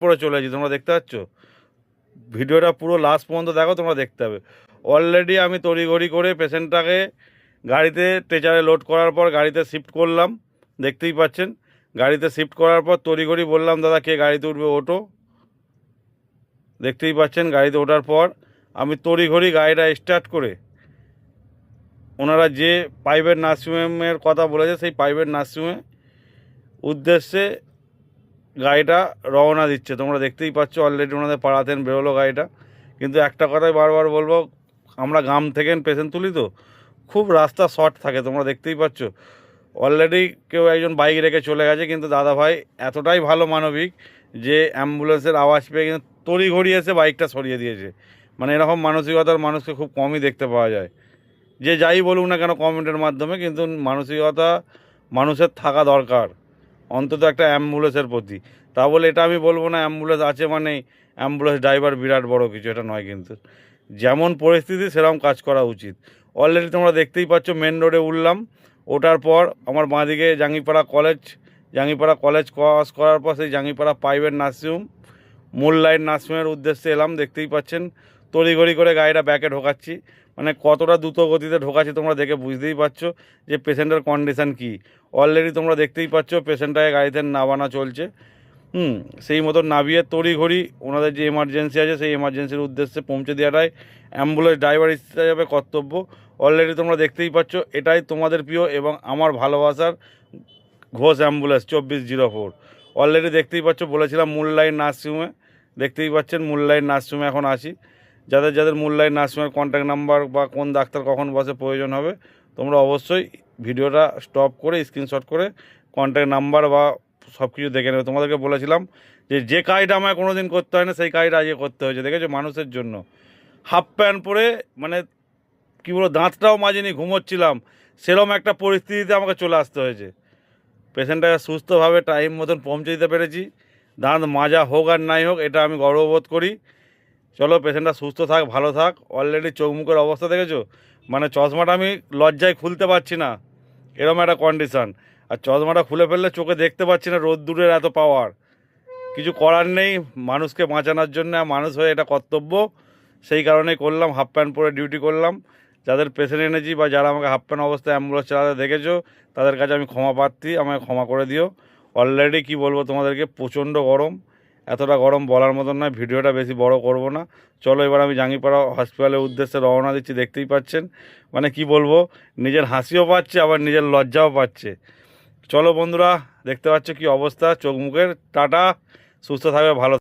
পরে চলে যাচ্ছি, তোমরা দেখতে পাচ্ছ। ভিডিওটা পুরো লাস্ট পর্যন্ত দেখো, তোমরা দেখতে হবে। অলরেডি আমি তড়িঘড়ি করে পেশেন্টটাকে গাড়িতে ট্রেচারে লোড করার পর গাড়িতে শিফট করলাম, দেখতেই পাচ্ছেন। গাড়িতে শিফট করার পর তড়িঘড়ি বললাম, দাদা কে গাড়িতে উঠবে ওঠো, দেখতেই পাচ্ছেন। গাড়িতে ওঠার পর আমি তড়িঘড়ি গাড়িটা স্টার্ট করে ওনারা যে প্রাইভেট নার্সিংহোমের কথা বলেছে সেই প্রাইভেট নার্সিংহোমে উদ্দেশ্যে গাড়িটা রওনা দিচ্ছে। তোমরা দেখতেই পাচ্ছ অলরেডি ওনাদের পাড়াতেন বেরোলো গাড়িটা। কিন্তু একটা কথাই বারবার বলবো, আমরা গ্রাম থেকে পেশেন্ট তুলি তো, খুব রাস্তা শর্ট থাকে, তোমরা দেখতেই পাচ্ছ। অলরেডি কেউ একজন বাইক রেখে চলে গেছে, কিন্তু দাদাভাই এতটাই ভালো মানবিক যে অ্যাম্বুলেন্সের আওয়াজ পেয়ে কিন্তু তড়িঘড়ি এসে বাইকটা সরিয়ে দিয়েছে। মানে এরকম মানসিকতার মানুষকে খুব কমই দেখতে পাওয়া যায়। যে যাই বলুক না কেন কমেন্টের মাধ্যমে, কিন্তু মানসিকতা মানুষের থাকা দরকার অন্তত একটা অ্যাম্বুলেন্সের প্রতি। তা বলে এটা আমি বলবো না অ্যাম্বুলেন্স আছে মানে অ্যাম্বুলেন্স ড্রাইভার বিরাট বড় কিছু, এটা নয়। কিন্তু যেমন পরিস্থিতি সেরকম কাজ করা উচিত। অলরেডি তোমরা দেখতেই পাচ্ছ মেন রোডে উঠলাম। ওঠার পর আমার বাঁদিকে জাঙ্গিপাড়া কলেজ ক্রস করার পর সেই জাঙ্গিপাড়া প্রাইভেট নার্সিংহোম মূল লাইন নার্সিংহোমের উদ্দেশ্যে এলাম, দেখতেই পাচ্ছেন। তড়িঘড়ি করে গাড়িটা ব্যাকে ঢোকাচ্ছি, মানে কতটা দ্রুত গতিতে ঢোকাচ্ছি তোমরা দেখে বুঝতেই পারছো যে পেশেন্টের কন্ডিশান কী। অলরেডি তোমরা দেখতেই পাচ্ছ পেশেন্টটাকে গাড়িতে নামানো চলছে। সেই মতো নামিয়ে তড়িঘড়ি ওনাদের যে এমার্জেন্সি আছে সেই এমার্জেন্সির উদ্দেশ্যে পৌঁছে দেওয়াটাই অ্যাম্বুলেন্স ড্রাইভার হিসাবে কর্তব্য। অলরেডি তোমরা দেখতেই পাচ্ছ এটাই তোমাদের প্রিয় এবং আমার ভালোবাসার ঘোষ অ্যাম্বুলেন্স 2404। অলরেডি দেখতেই পাচ্ছ, বলেছিলাম মূল লাইন নার্সিংহোমে, দেখতেই পাচ্ছেন মূল লাইন নার্সিংহোমে এখন আছি। যাদের মূল লাইন নার্সিংহোমের কন্ট্যাক্ট নাম্বার বা কোন ডাক্তার কখন বসে প্রয়োজন হবে, তোমরা অবশ্যই ভিডিওটা স্টপ করে স্ক্রিনশট করে কন্ট্যাক্ট নাম্বার বা সব কিছু দেখে নেবে। তোমাদেরকে বলেছিলাম যে কাজটা আমায় কোনো দিন করতে হয় না সেই কাজটা আজকে করতে হয়েছে, দেখেছো, মানুষের জন্য। হাফ প্যান্ট পরে, মানে কী বলবো, দাঁতটাও মাজিনি, ঘুমোচ্ছিলাম, সেরকম একটা পরিস্থিতিতে আমাকে চলে আসতে হয়েছে। পেশেন্টটাকে সুস্থভাবে টাইম মতন পৌঁছে দিতে পেরেছি। দাঁত মাজা হোক আর নাই হোক, এটা আমি গর্ববোধ করি। চলো, পেশেন্টটা সুস্থ থাক, ভালো থাক। অলরেডি চোখ মুখের অবস্থা দেখেছো, মানে চশমাটা আমি লজ্জায় খুলতে পারছি না, এরকম একটা কন্ডিশান। আর চশমাটা খুলে ফেললে চোখে দেখতে পাচ্ছি না, রোদ্দুরের এত পাওয়ার। কিছু করার নেই, মানুষকে বাঁচানোর জন্য মানুষ হয়ে এটা কর্তব্য, সেই কারণেই করলাম। হাফ প্যান্ট পরে ডিউটি করলাম। যাদের পেশেন্ট এনেছি বা যারা আমাকে হাফ প্যান্ট অবস্থায় অ্যাম্বুলেন্স চালাতে দেখেছো, তাদের কাছে আমি ক্ষমা প্রার্থী, আমাকে ক্ষমা করে দিও। অলরেডি কি বলবো তোমাদেরকে, প্রচণ্ড গরম, এতটা গরম বলার মতন নয়। ভিডিওটা বেশি বড় করব না। চলো এবার আমি জাঙ্গিপাড়া হসপিটালের উদ্দেশ্যে রওনা দিচ্ছি, দেখতেই পাচ্ছেন। মানে কি বলবো, নিজের হাসিও পাচ্ছে আবার নিজের লজ্জাও পাচ্ছে। চলো বন্ধুরা, দেখতে পাচ্ছ কি অবস্থা চোখ মুখের। টাটা, সুস্থ থাকবে, ভালো